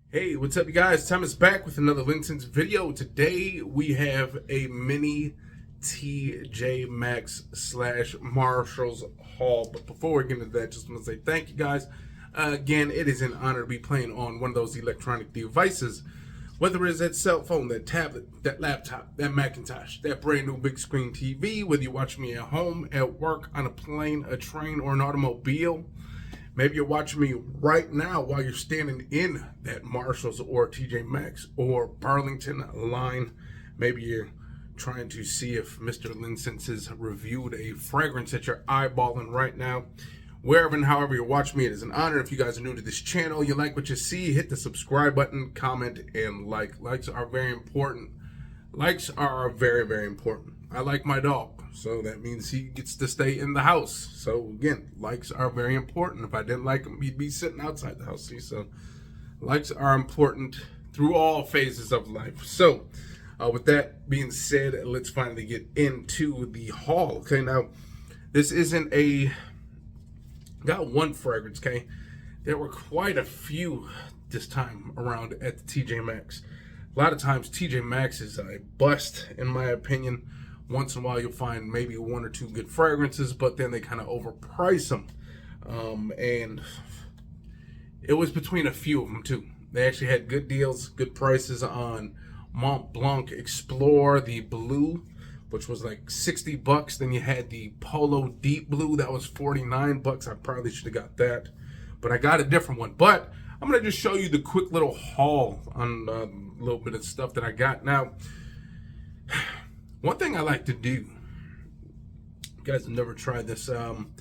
Hey, what's up, you guys? Tom is back with another LinScents video. Today we have a mini TJ Maxx slash Marshalls haul. But before we get into that, just want to say thank you guys. Again, it is an honor to be playing on one of those electronic devices. Whether it's that cell phone, that tablet, that laptop, that Macintosh, that brand new big screen TV, whether you watch me at home, at work, on a plane, a train, or an automobile. Maybe you're watching me right now while you're standing in that Marshalls or TJ Maxx or Burlington line. Maybe you're trying to see if Mr. LinScents has reviewed a fragrance that you're eyeballing right now. Wherever and however you're watching me, it is an honor. If you guys are new to this channel, you like what you see, hit the subscribe button, comment, and like. Likes are very important. Likes are very, very important. I like my dog, so that means he gets to stay in the house. So again, likes are very important. If I didn't like him, he'd be sitting outside the house. See, so likes are important through all phases of life. So with that being said, let's finally get into the haul. Okay, now this isn't got one fragrance. Okay, there were quite a few this time around at the TJ Maxx. A lot of times TJ Maxx is a bust, in my opinion. Once in a while you'll find maybe one or two good fragrances, but then they kind of overprice them. And it was between a few of them too. They actually had good deals, good prices on Mont Blanc Explore, the blue, which was like 60 bucks. Then you had the Polo Deep Blue, that was 49 bucks. I probably should have got that, but I got a different one. But I'm gonna just show you the quick little haul on a little bit of stuff that I got. Now, one thing I like to do, you guys have never tried this, I'm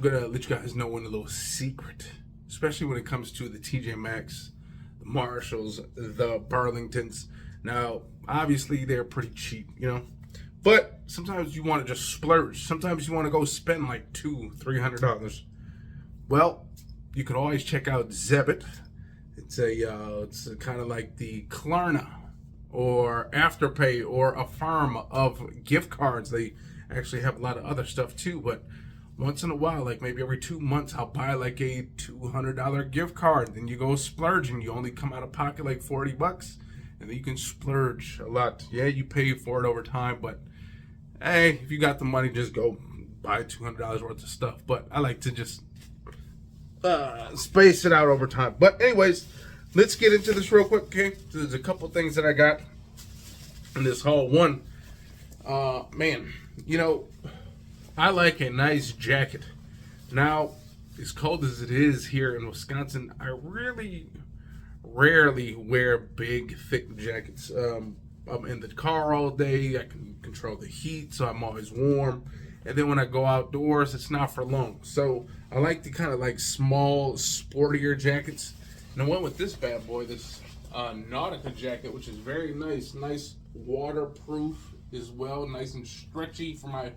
gonna let you guys know in a little secret, especially when it comes to the TJ Maxx, the Marshalls, the Burlingtons. Now, obviously they're pretty cheap, you know, but sometimes you want to just splurge. Sometimes you want to go spend like $200-300. Well, you can always check out Zebit. It's a kind of like the Klarna or Afterpay or Affirm of gift cards. They actually have a lot of other stuff too, but once in a while, like maybe every 2 months, I'll buy like a $200 gift card. Then you go splurge and you only come out of pocket like 40 bucks, and then you can splurge a lot. Yeah, you pay for it over time, but hey, if you got the money, just go buy $200 worth of stuff. But I like to just space it out over time. But anyways, let's get into this real quick, okay? So there's a couple things that I got in this haul. One, man, you know, I like a nice jacket. Now, as cold as it is here in Wisconsin, I really rarely wear big, thick jackets. I'm in the car all day. I can control the heat, so I'm always warm. And then when I go outdoors, it's not for long. So I like the kind of like small, sportier jackets. And I went with this bad boy, this Nautica jacket, which is very nice. Nice waterproof as well. Nice and stretchy for my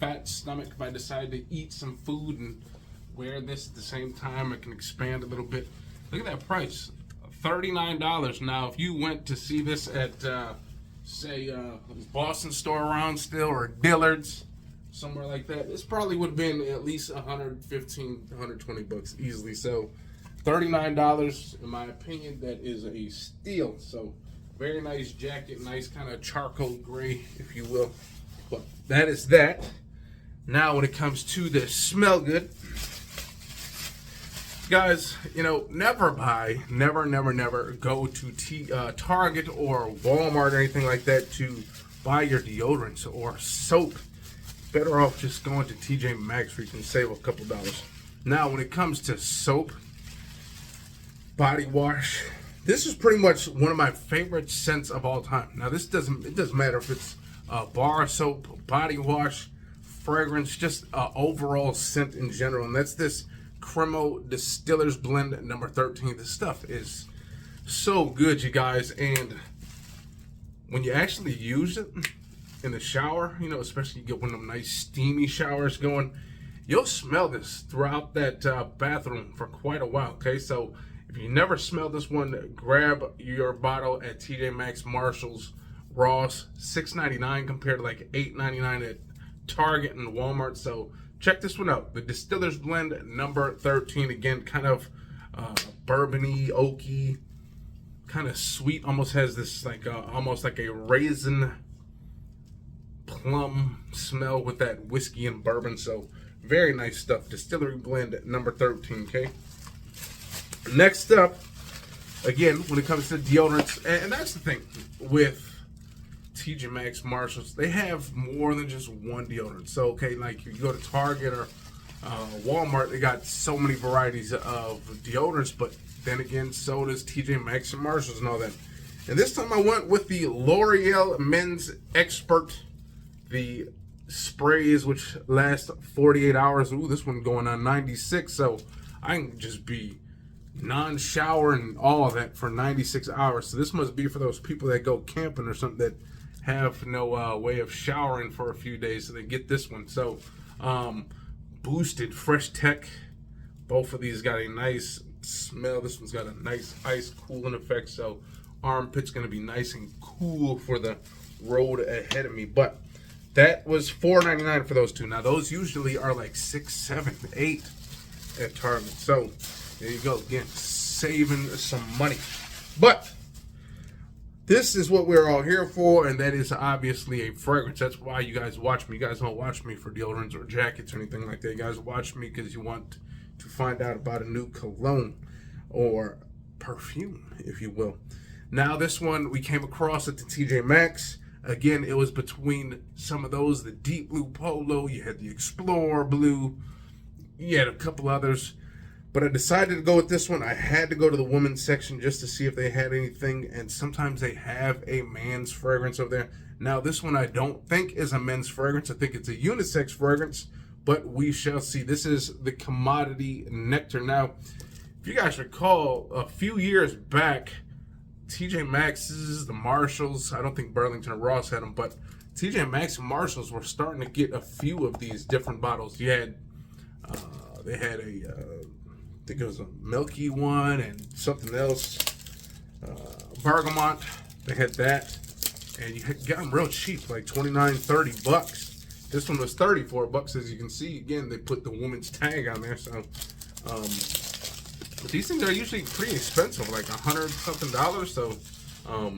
fat stomach. If I decide to eat some food and wear this at the same time, I can expand a little bit. Look at that price, $39. Now, if you went to see this at, say, Boston store around still, or Dillard's, somewhere like that, this probably would have been at least 115, 120 bucks easily. So $39, in my opinion, that is a steal. So very nice jacket, nice kind of charcoal gray, if you will. But that is that. Now when it comes to the smell good, guys, you know, never go to Target or Walmart or anything like that to buy your deodorants or soap. Better off just going to TJ Maxx where you can save a couple dollars. Now, when it comes to soap, body wash, this is pretty much one of my favorite scents of all time. Now, it doesn't matter if it's bar soap, body wash, fragrance, just overall scent in general. And that's this Cremo Distiller's Blend number 13. This stuff is so good, you guys. And when you actually use it in the shower, you know, especially you get one of them nice steamy showers going, you'll smell this throughout that bathroom for quite a while. Okay, so if you never smelled this one, grab your bottle at TJ Maxx, Marshalls, Ross. $6.99 compared to like $8.99 at Target and Walmart. So check this one out, the Distiller's Blend number 13. Again, kind of bourbony, oaky, kind of sweet, almost has this like almost like a raisin plum smell with that whiskey and bourbon. So very nice stuff. Distillery blend at number 13. Okay. Next up, again, when it comes to deodorants, and that's the thing with TJ Maxx, Marshalls, they have more than just one deodorant. So, okay, like if you go to Target or Walmart, they got so many varieties of deodorants, but then again, so does TJ Maxx and Marshalls and all that. And this time I went with the L'Oreal Men's Expert, the sprays, which last 48 hours. Ooh, this one going on 96, so I can just be non-shower and all of that for 96 hours. So this must be for those people that go camping or something that have no way of showering for a few days, so they get this one. So boosted fresh tech. Both of these got a nice smell. This one's got a nice ice cooling effect, so armpit's gonna be nice and cool for the road ahead of me. But that was $4.99 for those two. Now those usually are like $6, $7, $8 at Target. So there you go, again, saving some money. But this is what we're all here for, and that is obviously a fragrance. That's why you guys watch me. You guys don't watch me for deodorants or jackets or anything like that. You guys watch me because you want to find out about a new cologne or perfume, if you will. Now this one we came across at the TJ Maxx. Again, it was between some of those, the deep blue polo, you had the Explorer blue, you had a couple others. But I decided to go with this one. I had to go to the women's section just to see if they had anything. And sometimes they have a man's fragrance over there. Now, this one I don't think is a men's fragrance. I think it's a unisex fragrance. But we shall see. This is the Commodity Nectar. Now, if you guys recall, a few years back, TJ Maxx's, the Marshalls, I don't think Burlington or Ross had them, but TJ Maxx and Marshalls were starting to get a few of these different bottles. You had, they had I think it was a milky one and something else, bergamot. They had that, and you got them real cheap, like $29-30. This one was $34, as you can see. Again, they put the woman's tag on there. So but these things are usually pretty expensive, like $100 something. So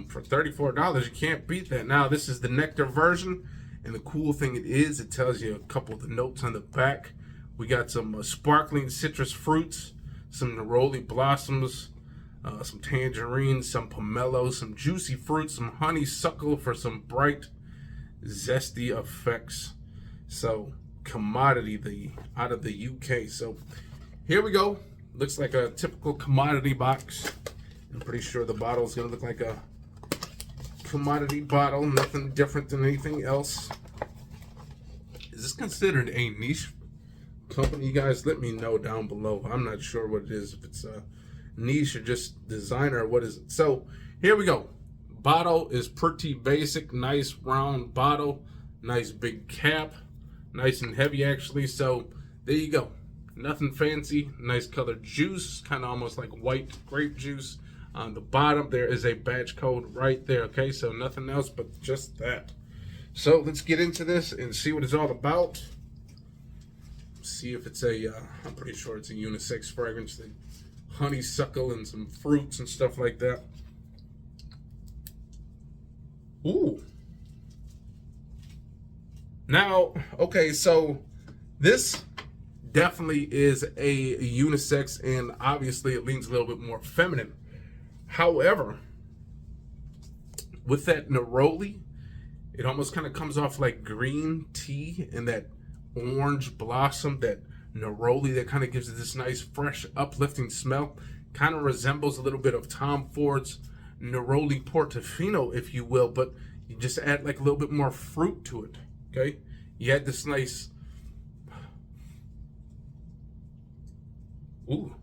for $34, you can't beat that. Now this is the Nectar version, and the cool thing it tells you a couple of the notes on the back. We got some sparkling citrus fruits, some neroli blossoms, some tangerines, some pomelo, some juicy fruits, some honeysuckle for some bright, zesty effects. So Commodity, out of the UK. So here we go. Looks like a typical Commodity box. I'm pretty sure the bottle is going to look like a Commodity bottle. Nothing different than anything else. Is this considered a niche company? You guys let me know down below. I'm not sure what it is, if it's a niche or just designer or what is it. So here we go. Bottle is pretty basic. Nice round bottle, nice big cap, nice and heavy actually. So there you go. Nothing fancy. Nice colored juice, kind of almost like white grape juice. On the bottom there is a batch code right there. Okay, so nothing else but just that. So let's get into this and see what it's all about. See if it's a, I'm pretty sure it's a unisex fragrance. The honeysuckle and some fruits and stuff like that. Ooh. Now, okay, so this definitely is a unisex, and obviously it leans a little bit more feminine. However, with that neroli, it almost kind of comes off like green tea, and that orange blossom, that neroli, that kind of gives it this nice, fresh, uplifting smell. Kind of resembles a little bit of Tom Ford's Neroli Portofino, if you will, but you just add like a little bit more fruit to it. Okay, you add this nice, ooh,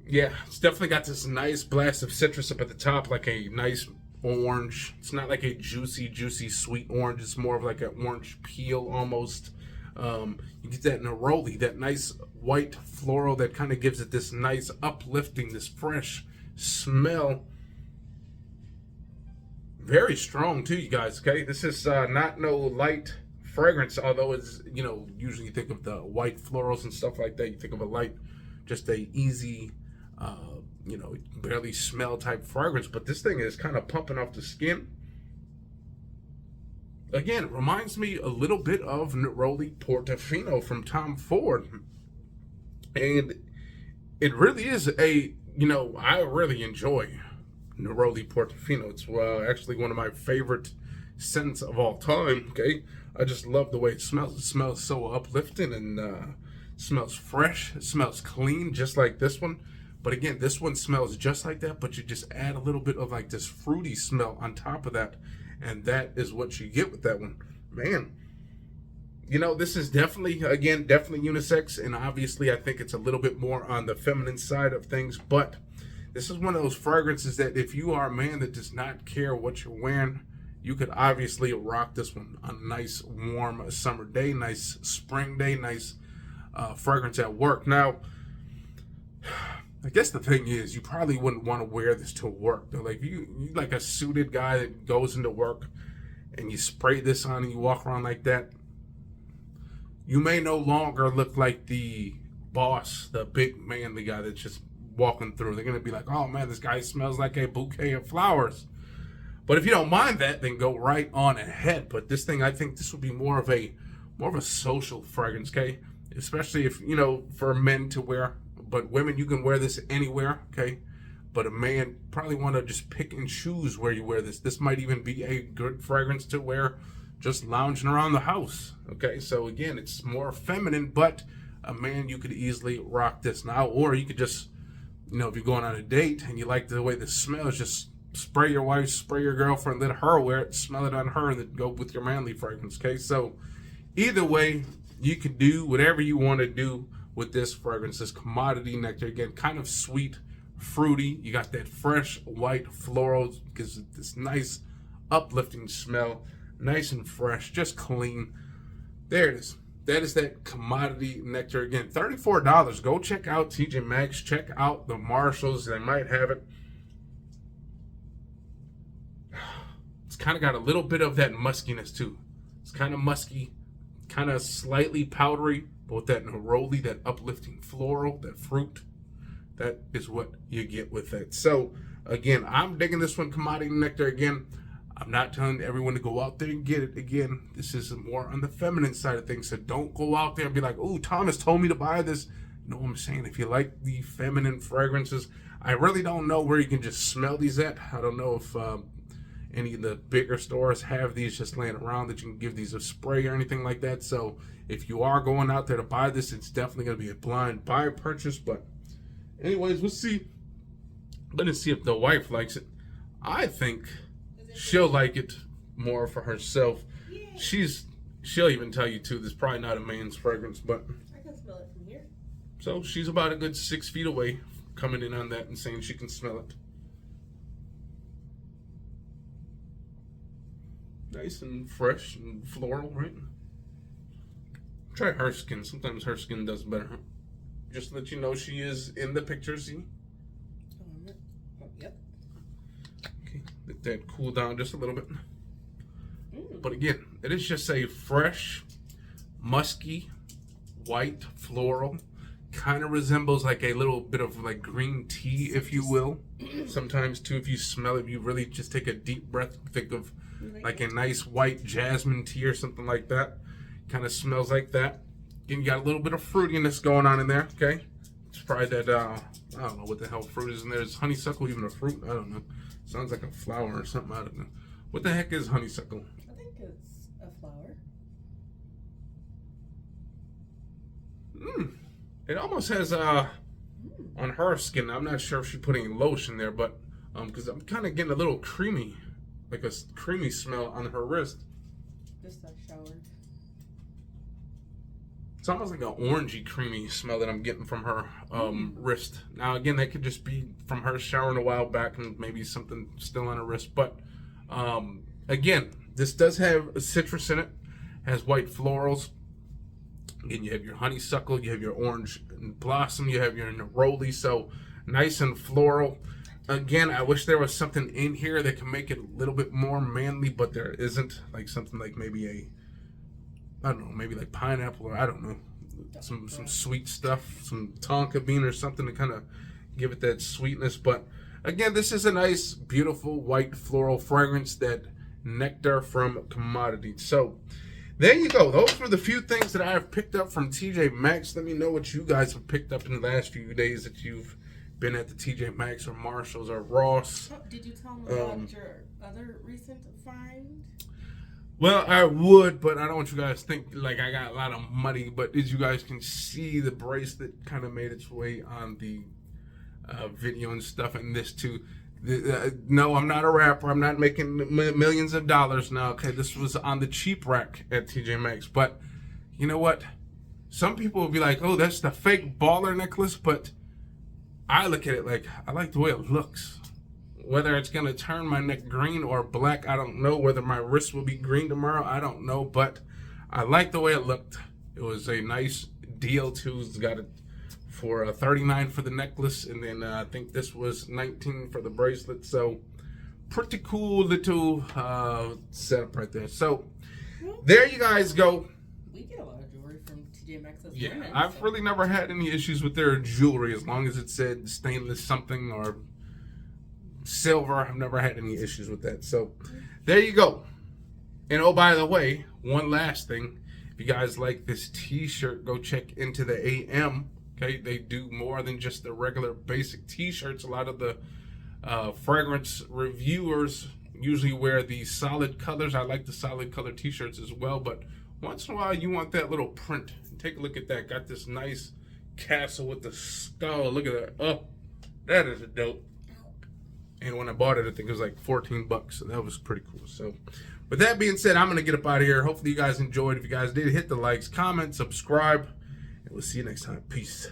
yeah, it's definitely got this nice blast of citrus up at the top, like a nice orange. It's not like a juicy sweet orange. It's more of like an orange peel almost. You get that neroli, that nice white floral that kind of gives it this nice uplifting, this fresh smell. Very strong too, you guys. Okay, this is not no light fragrance, although it's, you know, usually you think of the white florals and stuff like that, you think of a light, just a easy You know, barely smell type fragrance, but this thing is kind of pumping off the skin. Again, it reminds me a little bit of Neroli Portofino from Tom Ford. And it really is a, you know, I really enjoy Neroli Portofino. It's actually one of my favorite scents of all time, okay? I just love the way it smells. It smells so uplifting and smells fresh. It smells clean, just like this one. But again, this one smells just like that, but you just add a little bit of like this fruity smell on top of that. And that is what you get with that one. Man, you know, this is definitely, again, definitely unisex. And obviously, I think it's a little bit more on the feminine side of things. But this is one of those fragrances that if you are a man that does not care what you're wearing, you could obviously rock this one on a nice warm summer day, nice spring day, nice fragrance at work. Now, I guess the thing is, you probably wouldn't want to wear this to work. Like you like a suited guy that goes into work and you spray this on and you walk around like that, you may no longer look like the boss, the big manly guy that's just walking through. They're gonna be like, oh man, this guy smells like a bouquet of flowers. But if you don't mind that, then go right on ahead. But this thing, I think this would be more of a social fragrance, okay? Especially if, you know, for men to wear. But women, you can wear this anywhere, okay? But a man probably want to just pick and choose where you wear this. This might even be a good fragrance to wear just lounging around the house, okay? So again, it's more feminine, but a man, you could easily rock this now. Or you could just, you know, if you're going on a date and you like the way this smells, just spray your wife, spray your girlfriend, let her wear it, smell it on her, and then go with your manly fragrance, okay? So either way, you can do whatever you want to do with this fragrance, this commodity nectar. Again, kind of sweet, fruity. You got that fresh white floral, gives it this nice uplifting smell, nice and fresh, just clean. There it is. That is that commodity nectar. Again, $34. Go check out TJ Maxx. Check out the Marshalls. They might have it. It's kind of got a little bit of that muskiness too. It's kind of musky, kind of slightly powdery. But with that neroli, that uplifting floral, that fruit, that is what you get with it. So, again, I'm digging this one, commodity nectar. Again, I'm not telling everyone to go out there and get it. Again, this is more on the feminine side of things. So don't go out there and be like, oh, Thomas told me to buy this. No, I'm saying if you like the feminine fragrances, I really don't know where you can just smell these at. I don't know if any of the bigger stores have these just laying around that you can give these a spray or anything like that. So if you are going out there to buy this, it's definitely going to be a blind buy purchase. But anyways, we'll see. I'm going to see if the wife likes it. I think she'll like it more for herself. She'll even tell you too, this is probably not a man's fragrance, but I can smell it from here. So she's about a good 6 feet away, coming in on that and saying she can smell it. Nice and fresh and floral, right? Try her skin. Sometimes her skin does better. Just to let you know, she is in the picture, see? Yep. Okay, let that cool down just a little bit. But again, it is just a fresh, musky, white floral. Kind of resembles like a little bit of like green tea, if you will. Sometimes too, if you smell it, you really just take a deep breath, think of like a nice white jasmine tea or something like that. Kind of smells like that. Again, you got a little bit of fruitiness going on in there, okay? It's probably that, I don't know what the hell fruit is in there. Is honeysuckle even a fruit? I don't know. Sounds like a flower or something, I don't know. What the heck is honeysuckle? I think it's a flower. It almost has, on her skin, I'm not sure if she's putting lotion there, but, because I'm kind of getting a little creamy, like a creamy smell on her wrist. Just a shower. It's almost like an orangey, creamy smell that I'm getting from her wrist. Now, again, that could just be from her showering a while back and maybe something still on her wrist. But, again, this does have citrus in it. Has white florals. Again, you have your honeysuckle. You have your orange blossom. You have your neroli. So, nice and floral. Again, I wish there was something in here that can make it a little bit more manly, but there isn't. Like something like maybe I don't know, maybe like pineapple or I don't know, some sweet stuff, some tonka bean or something to kind of give it that sweetness. But again, this is a nice, beautiful white floral fragrance, that Nectar from Commodity. So there you go. Those were the few things that I have picked up from TJ Maxx. Let me know what you guys have picked up in the last few days that you've been at the TJ Maxx or Marshalls or Ross. Did you tell them about your other recent find? Well, I would, but I don't want you guys to think like I got a lot of money. But as you guys can see, the bracelet kind of made its way on the video and stuff, and this too. No, I'm not a rapper. I'm not making millions of dollars now. Okay, this was on the cheap rack at TJ Maxx. But you know what? Some people will be like, "Oh, that's the fake baller necklace," but I look at it like I like the way it looks. Whether it's gonna turn my neck green or black, I don't know. Whether my wrist will be green tomorrow, I don't know. But I like the way it looked. It was a nice deal too. It's got it for $39 for the necklace, and then I think this was $19 for the bracelet. So pretty cool little setup right there. So there you guys go. We get a lot of jewelry from TJ Maxx as Yeah, women, I've really never had any issues with their jewelry as long as it said stainless something or silver. I've never had any issues with that. So there you go. And oh, by the way, one last thing. If you guys like this t-shirt, go check into the AM. Okay, they do more than just the regular basic t-shirts. A lot of the fragrance reviewers usually wear the solid colors. I like the solid color t-shirts as well, but once in a while you want that little print. Take a look at that. Got this nice castle with the skull. Look at that. Oh, that is a dope. And when I bought it, I think it was like $14, so that was pretty cool. So with that being said, I'm going to get up out of here. Hopefully you guys enjoyed. If you guys did, hit the likes, comment, subscribe, and we'll see you next time. Peace.